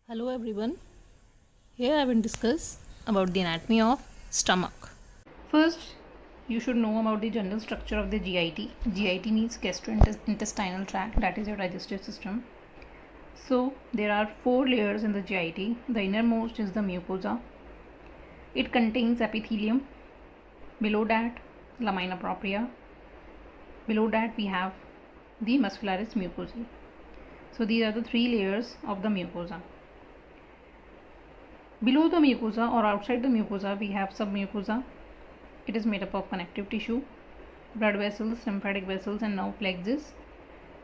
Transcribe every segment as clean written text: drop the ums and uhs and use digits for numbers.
Hello everyone. Here I will discuss about the anatomy of stomach. First, you should know about the general structure of the GIT. GIT means gastrointestinal tract, that is your digestive system. So there are four layers in the GIT. The innermost is the mucosa. It contains epithelium. Below that, lamina propria. Below that we have the muscularis mucosae. So these are the three layers of the mucosa. Below the mucosa or outside the mucosa, we have submucosa. It is made up of connective tissue, blood vessels, lymphatic vessels, and nerve plexus.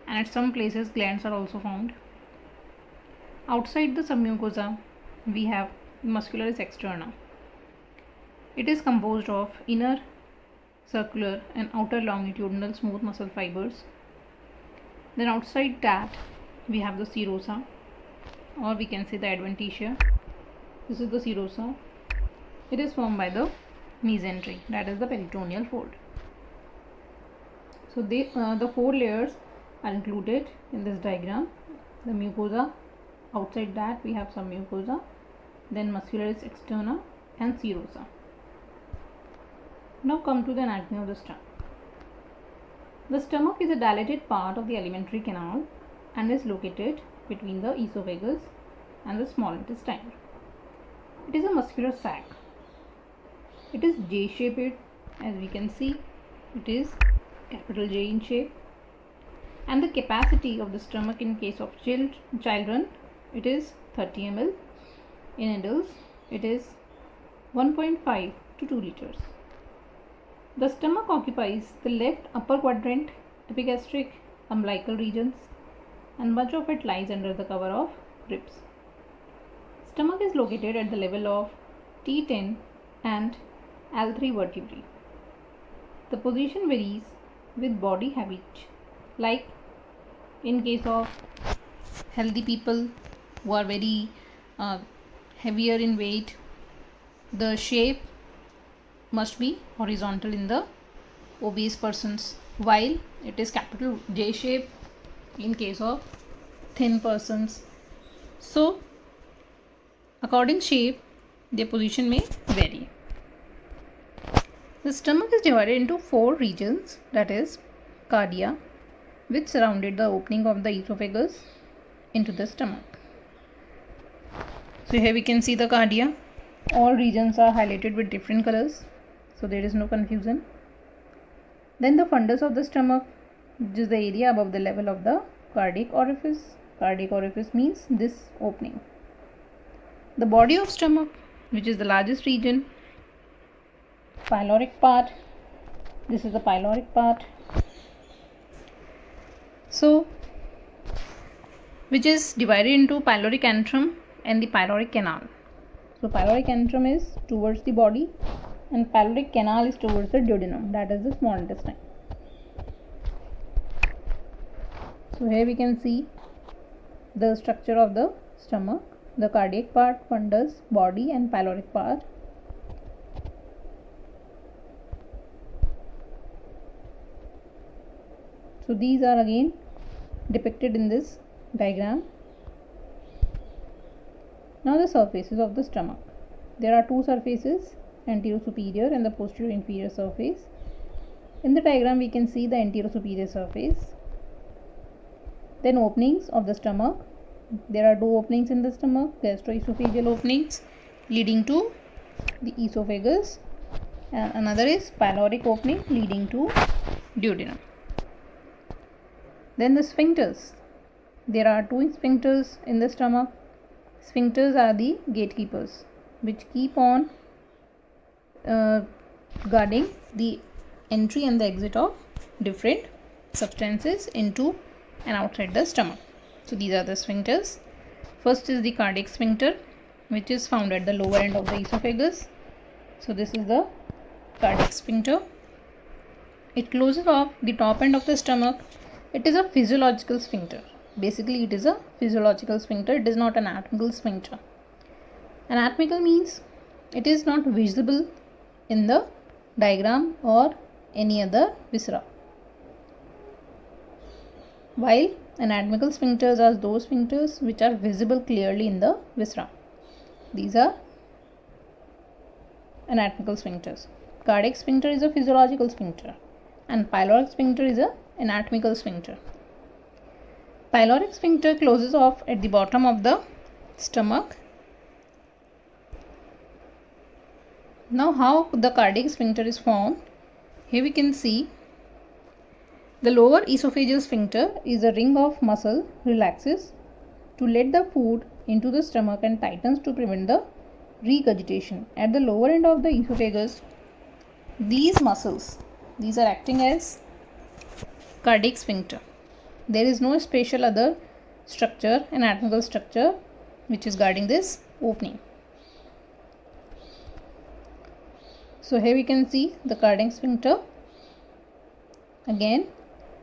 And at some places, glands are also found. Outside the submucosa, we have muscularis externa. It is composed of inner circular and outer longitudinal smooth muscle fibers. Then outside that, we have the serosa, or we can say the adventitia. This is the serosa. It is formed by the mesentery, that is the peritoneal fold. So the four layers are included in this diagram. The mucosa, outside that we have submucosa, then muscularis externa and serosa. Now come to the anatomy of the stomach. The stomach is a dilated part of the alimentary canal and is located between the esophagus and the small intestine. It is a muscular sac. It is J-shaped, as we can see. It is capital J in shape. And the capacity of the stomach in case of children, it is 30 ml. In adults, it is 1.5 to 2 liters. The stomach occupies the left upper quadrant, epigastric, umbilical regions, and much of it lies under the cover of ribs. Stomach is located at the level of T10 and L3 vertebrae. The position varies with body habit, like in case of healthy people who are very heavier in weight, the shape must be horizontal in the obese persons, while it is capital J shape in case of thin persons. So according shape, their position may vary. The stomach is divided into four regions, that is cardia, which surrounded the opening of the esophagus into the stomach. So here we can see the cardia. All regions are highlighted with different colors, so there is no confusion. Then the fundus of the stomach, which is the area above the level of the cardiac orifice. Cardiac orifice means this opening. The body of stomach, which is the largest region, pyloric part. This is the pyloric part. So, which is divided into pyloric antrum and the pyloric canal. So, pyloric antrum is towards the body and pyloric canal is towards the duodenum, that is the small intestine. So, here we can see the structure of the stomach. The cardiac part, fundus, body, and pyloric part. So these are again depicted in this diagram. Now the surfaces of the stomach. There are two surfaces, anterior superior and the posterior inferior surface. In the diagram we can see the anterior superior surface. Then openings of the stomach. There are two openings in the stomach, gastroesophageal openings leading to the esophagus, and another is pyloric opening leading to duodenum. Then the sphincters. There are two sphincters in the stomach. Sphincters are the gatekeepers which keep on guarding the entry and the exit of different substances into and outside the stomach. So these are the sphincters. First is the cardiac sphincter, which is found at the lower end of the esophagus. So this is the cardiac sphincter. It closes off the top end of the stomach. It is a physiological sphincter. Basically it is a physiological sphincter. It is not an anatomical sphincter. Anatomical means it is not visible in the diagram or any other viscera, while Anatomical sphincters are those sphincters which are visible clearly in the viscera. These are anatomical sphincters. Cardiac sphincter is a physiological sphincter, and pyloric sphincter is a anatomical sphincter. Pyloric sphincter closes off at the bottom of the stomach. Now, how the cardiac sphincter is formed? Here we can see the lower esophageal sphincter is a ring of muscle relaxes to let the food into the stomach and tightens to prevent the regurgitation. At the lower end of the esophagus, these muscles, these are acting as cardiac sphincter. There is no special other structure, anatomical structure, which is guarding this opening. So here we can see the cardiac sphincter. Again,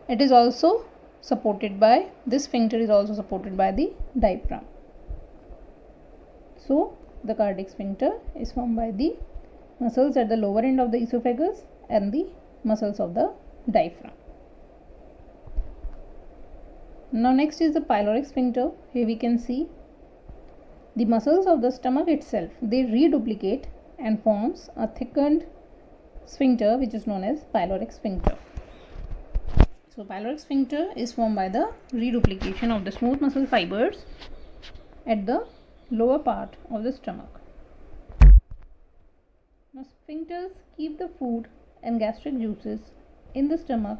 it is also supported by, this sphincter is also supported by the diaphragm. So the cardiac sphincter is formed by the muscles at the lower end of the esophagus and the muscles of the diaphragm. Now next is the pyloric sphincter. Here we can see the muscles of the stomach itself, they reduplicate and forms a thickened sphincter which is known as pyloric sphincter. So pyloric sphincter is formed by the reduplication of the smooth muscle fibers at the lower part of the stomach. Now sphincters keep the food and gastric juices in the stomach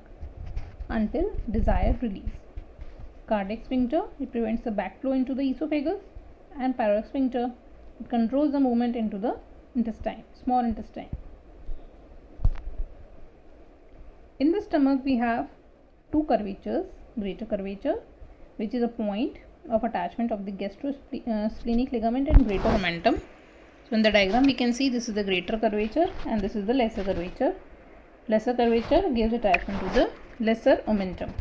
until desired release. Cardiac sphincter, it prevents the backflow into the esophagus, and pyloric sphincter, it controls the movement into the intestine, small intestine. In the stomach we have two curvatures, greater curvature, which is a point of attachment of the gastrosplenic ligament, and greater omentum. So in the diagram we can see this is the greater curvature and this is the lesser curvature. Lesser curvature gives attachment to the lesser omentum.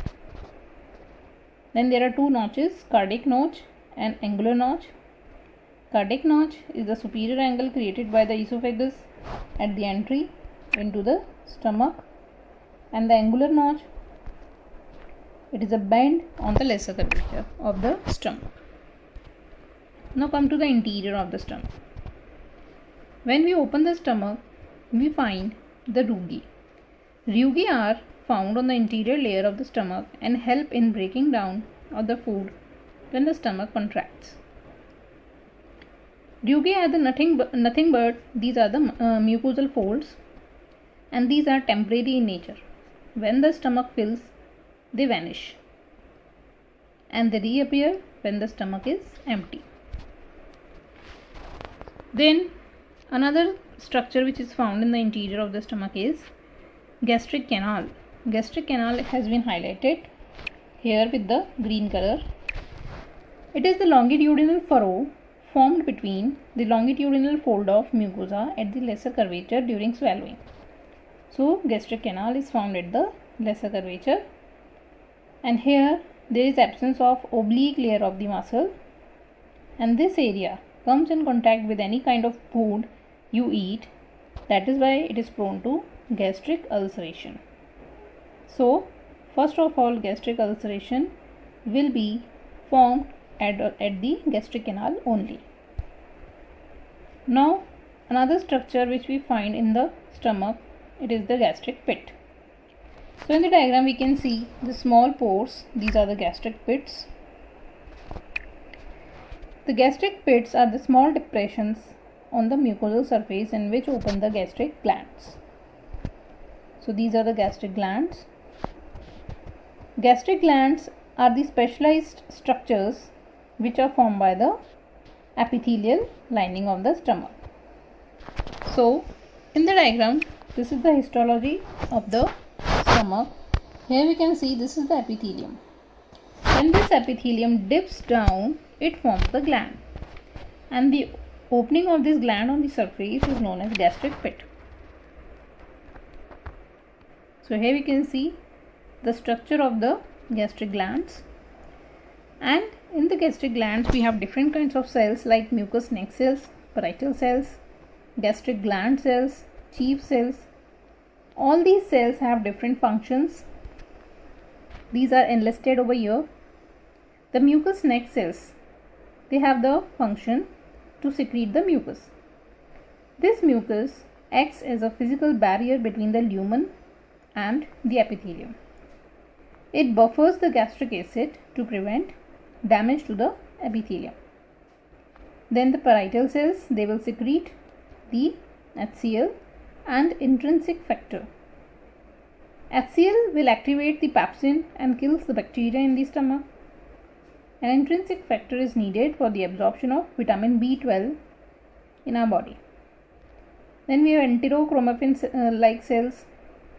Then there are two notches, cardiac notch and angular notch. Cardiac notch is the superior angle created by the esophagus at the entry into the stomach, and the angular notch, it is a bend on the lesser curvature of the stomach. Now come to the interior of the stomach. When we open the stomach, we find the rugae. Rugae are found on the interior layer of the stomach and help in breaking down of the food when the stomach contracts. Rugae are the nothing but these are the mucosal folds, and these are temporary in nature. When the stomach fills, they vanish and they reappear when the stomach is empty. Then another structure which is found in the interior of the stomach is gastric canal. Gastric canal has been highlighted here with the green color. It is the longitudinal furrow formed between the longitudinal fold of mucosa at the lesser curvature during swallowing. So gastric canal is found at the lesser curvature, and here there is absence of oblique layer of the muscle, and this area comes in contact with any kind of food you eat. That is why it is prone to gastric ulceration. So first of all, gastric ulceration will be formed at the gastric canal only. Now another structure which we find in the stomach, it is the gastric pit. So in the diagram we can see the small pores, these are the gastric pits. The gastric pits are the small depressions on the mucosal surface in which open the gastric glands. So these are the gastric glands. Gastric glands are the specialized structures which are formed by the epithelial lining of the stomach. So in the diagram, this is the histology of the stomach. Here we can see this is the epithelium. When this epithelium dips down, it forms the gland, and the opening of this gland on the surface is known as gastric pit. So here we can see the structure of the gastric glands, and in the gastric glands we have different kinds of cells like mucous neck cells, parietal cells, gastric gland cells, chief cells. All these cells have different functions. These are enlisted over here The mucous neck cells, they have the function to secrete the mucus. This mucus acts as a physical barrier between the lumen and the epithelium. It buffers the gastric acid to prevent damage to the epithelium. Then the parietal cells, they will secrete the HCl and intrinsic factor. HCl will activate the pepsin and kills the bacteria in the stomach. An intrinsic factor is needed for the absorption of vitamin B12 in our body. Then we have enterochromaffin like cells.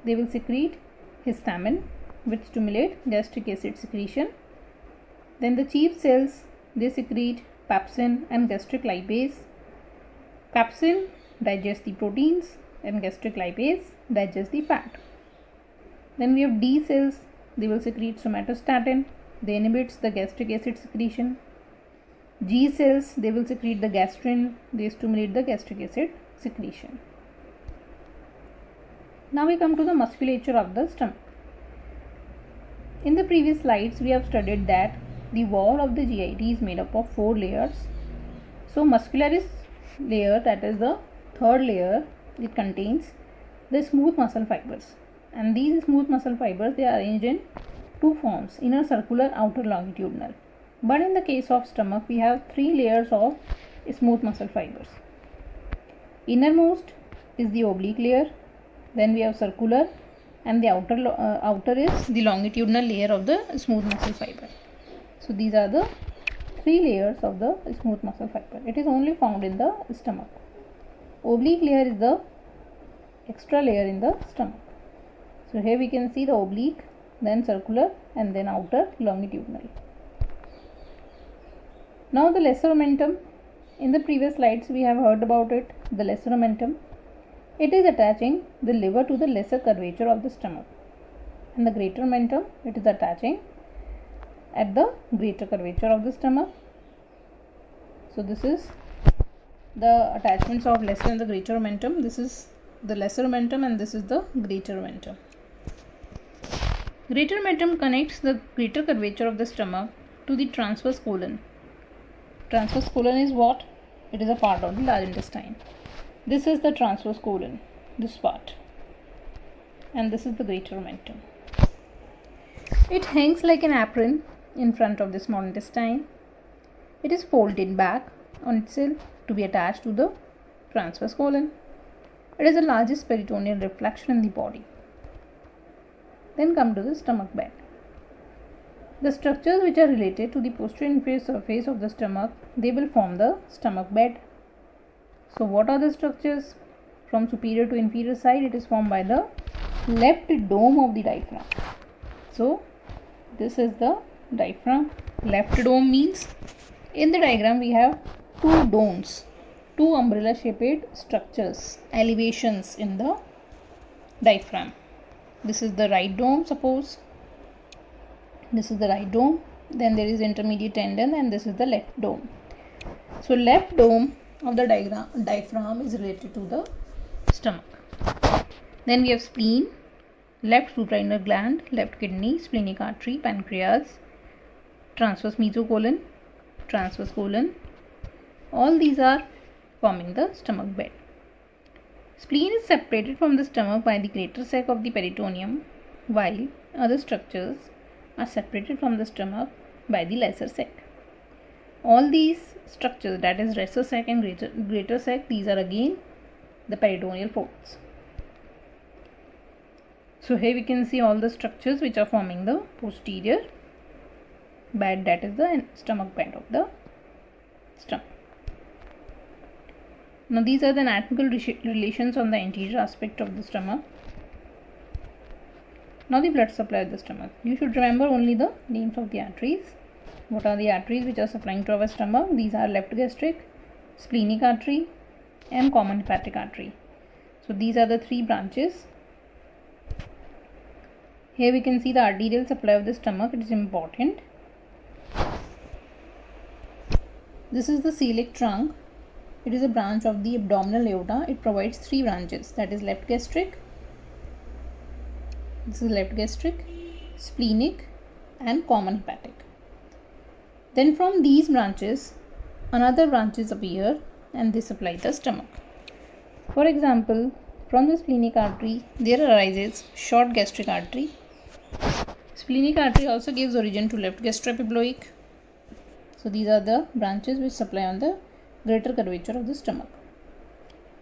They will secrete histamine, which stimulate gastric acid secretion. Then the chief cells, they secrete pepsin and gastric lipase. Pepsin digests the proteins and gastric lipase digests the fat. Then we have D cells, they will secrete somatostatin. They inhibits the gastric acid secretion. G cells, they will secrete the gastrin. They stimulate the gastric acid secretion. Now we come to the musculature of the stomach. In the previous slides, we have studied that the wall of the GIT is made up of 4 layers. So muscularis layer, that is the third layer, it contains the smooth muscle fibers. And these smooth muscle fibers, they are arranged in 2 forms, inner circular, outer longitudinal. But in the case of stomach, we have 3 layers of smooth muscle fibers. Innermost is the oblique layer, then we have circular, and the outer is the longitudinal layer of the smooth muscle fiber. So these are the 3 layers of the smooth muscle fiber. It is only found in the stomach. Oblique layer is the extra layer in the stomach. So here we can see the oblique, then circular, and then outer longitudinal. Now the lesser omentum. In the previous slides we have heard about it, the lesser omentum. It is attaching the liver to the lesser curvature of the stomach. And the greater omentum, it is attaching at the greater curvature of the stomach. So this is the attachments of lesser and the greater omentum. This is the lesser omentum and this is the greater omentum. Greater omentum connects the greater curvature of the stomach to the transverse colon. Transverse colon is what? It is a part of the large intestine. This is the transverse colon, this part, and this is the greater omentum. It hangs like an apron in front of the small intestine. It is folded back on itself to be attached to the transverse colon. It is the largest peritoneal reflection in the body. Then come to the stomach bed. The structures which are related to the posterior inferior surface of the stomach, they will form the stomach bed. So what are the structures? From superior to inferior side, it is formed by the left dome of the diaphragm. So this is the diaphragm. Left dome means in the diagram we have 2 domes, 2 umbrella shaped structures, elevations in the diaphragm. This is the right dome, suppose. This is the right dome. Then there is intermediate tendon and this is the left dome. So left dome of the diaphragm is related to the stomach. Then we have spleen, left suprarenal gland, left kidney, splenic artery, pancreas, transverse mesocolon, transverse colon. All these are forming the stomach bed. Spleen is separated from the stomach by the greater sac of the peritoneum, while other structures are separated from the stomach by the lesser sac. All these structures, that is lesser sac and greater sac, these are again the peritoneal folds. So here we can see all the structures which are forming the posterior bed, that is the stomach bed of the stomach. Now these are the anatomical relations on the anterior aspect of the stomach. Now the blood supply of the stomach. You should remember only the names of the arteries. What are the arteries which are supplying to our stomach? These are left gastric, splenic artery and common hepatic artery. So these are the 3 branches. Here we can see the arterial supply of the stomach. It is important. This is the celiac trunk. It is a branch of the abdominal aorta. It provides 3 branches, that is left gastric, this is left gastric, splenic and common hepatic. Then from these branches, another branches appear and they supply the stomach. For example, from the splenic artery, there arises short gastric artery. Splenic artery also gives origin to left gastroepiploic. So these are the branches which supply on the greater curvature of the stomach.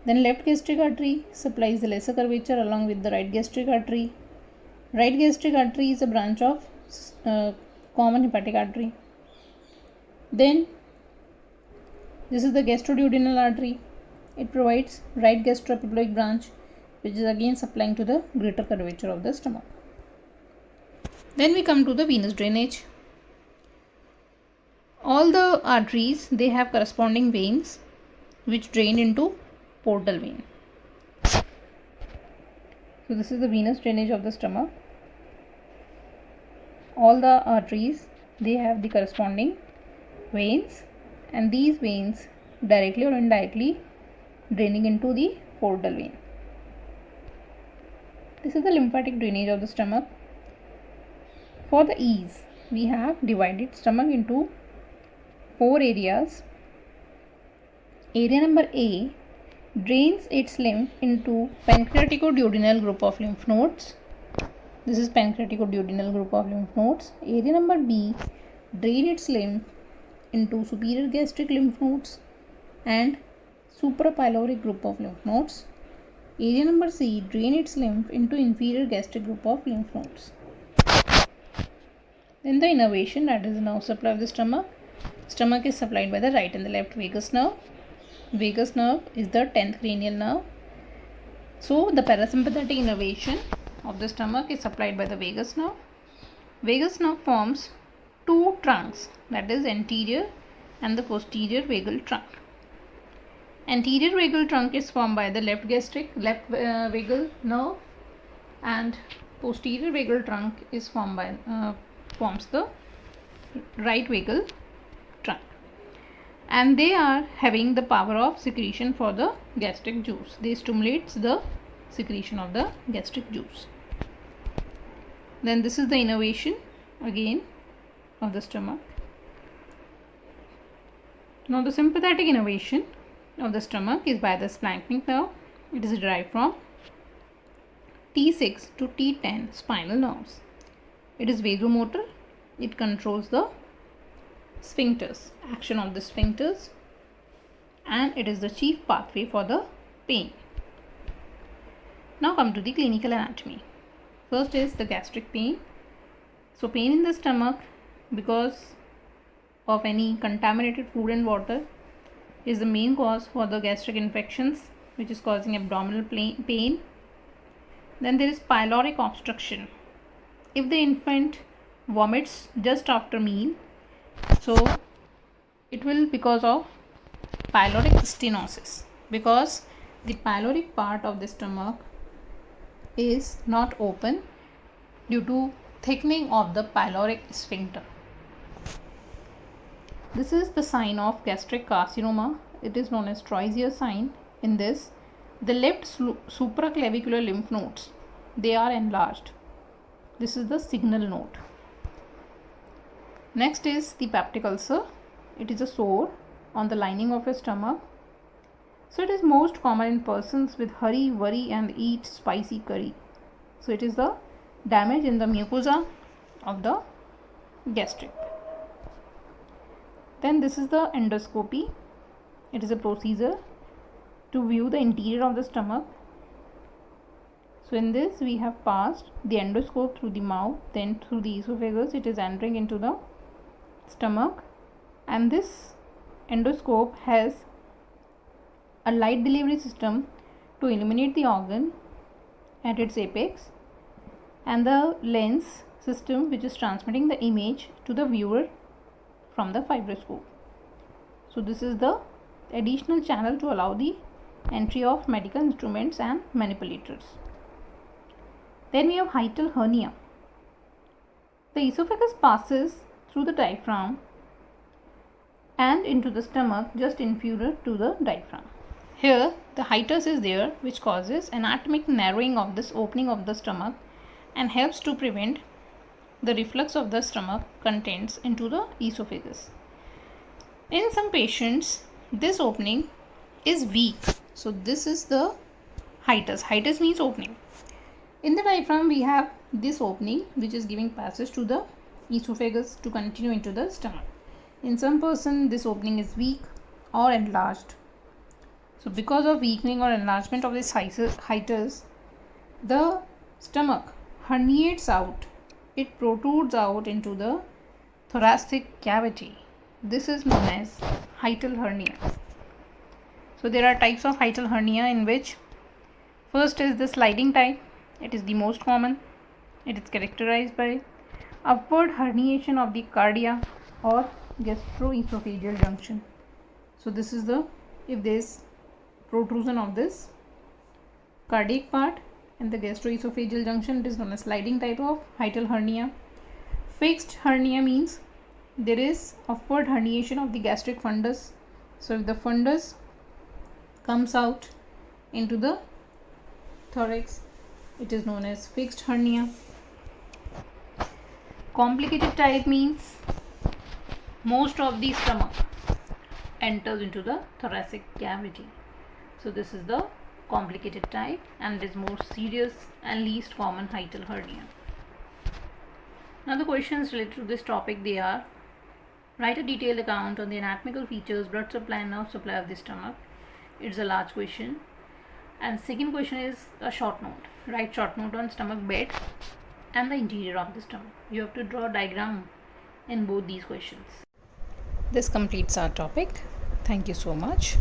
Then left gastric artery supplies the lesser curvature along with the right gastric artery. Right gastric artery is a branch of common hepatic artery. Then this is the gastroduodenal artery. It provides right gastroepiploic branch, which is again supplying to the greater curvature of the stomach. Then we come to the venous drainage. All the arteries, they have corresponding veins which drain into portal vein. So this is the venous drainage of the stomach. All the arteries, they have the corresponding veins, and these veins directly or indirectly draining into the portal vein. This is the lymphatic drainage of the stomach. For the ease, we have divided stomach into 4 areas. Area number A drains its lymph into pancreaticoduodenal group of lymph nodes. This is pancreaticoduodenal group of lymph nodes. Area number B drains its lymph into superior gastric lymph nodes and suprapyloric group of lymph nodes. Area number C drains its lymph into inferior gastric group of lymph nodes. Then the innervation, that is the nerve supply of the stomach. Stomach is supplied by the right and the left vagus nerve. Vagus nerve is the 10th cranial nerve. So the parasympathetic innervation of the stomach is supplied by the vagus nerve. Vagus nerve forms 2 trunks, that is anterior and the posterior vagal trunk. Anterior vagal trunk is formed by the left vagal nerve, and posterior vagal trunk is forms the right vagal trunk, and they are having the power of secretion for the gastric juice. They stimulates the secretion of the gastric juice. Then this is the innervation again of the stomach. Now the sympathetic innervation of the stomach is by the splanchnic nerve. It is derived from T6 to T10 spinal nerves. It is vasomotor. It controls the sphincters, action of the sphincters, and it is the chief pathway for the pain. Now come to the clinical anatomy. First is the gastric pain. So pain in the stomach because of any contaminated food and water is the main cause for the gastric infections, which is causing abdominal pain. Then there is pyloric obstruction. If the infant vomits just after meal, so it will because of pyloric stenosis, because the pyloric part of the stomach is not open due to thickening of the pyloric sphincter. This is the sign of gastric carcinoma. It is known as Troisier sign. In this, the left supraclavicular lymph nodes, they are enlarged. This is the signal node. Next is the peptic ulcer. It is a sore on the lining of your stomach. So it is most common in persons with hurry, worry and eat spicy curry. So it is the damage in the mucosa of the gastric. Then this is the endoscopy. It is a procedure to view the interior of the stomach. So in this we have passed the endoscope through the mouth, then through the esophagus. It is entering into the stomach, and this endoscope has a light delivery system to illuminate the organ at its apex, and the lens system which is transmitting the image to the viewer from the fibroscope. So this is the additional channel to allow the entry of medical instruments and manipulators. Then we have hiatal hernia. The esophagus passes through the diaphragm and into the stomach just inferior to the diaphragm. Here the hiatus is there, which causes anatomic narrowing of this opening of the stomach and helps to prevent the reflux of the stomach contents into the esophagus. In some patients, this opening is weak. So this is the hiatus. Hiatus means opening. In the diaphragm, we have this opening which is giving passage to the esophagus to continue into the stomach. In some person, this opening is weak or enlarged. So because of weakening or enlargement of this hiatus, the stomach herniates out. It protrudes out into the thoracic cavity. This is known as hiatal hernia. So there are types of hiatal hernia, in which first is the sliding type. It is the most common. It is characterized by upward herniation of the cardia or gastroesophageal junction. So this is if there is protrusion of this cardiac part and the gastroesophageal junction, it is known as sliding type of hiatal hernia. Fixed hernia means there is upward herniation of the gastric fundus. So if the fundus comes out into the thorax, it is known as fixed hernia. Complicated type means most of the stomach enters into the thoracic cavity. So this is the complicated type, and it is more serious and least common hiatal hernia. Now the questions related to this topic, they are: write a detailed account on the anatomical features, blood supply and nerve supply of the stomach. It's a large question. And second question is a short note. Write short note on stomach bed and the interior of the stomach. You have to draw a diagram in both these questions. This completes our topic. Thank you so much.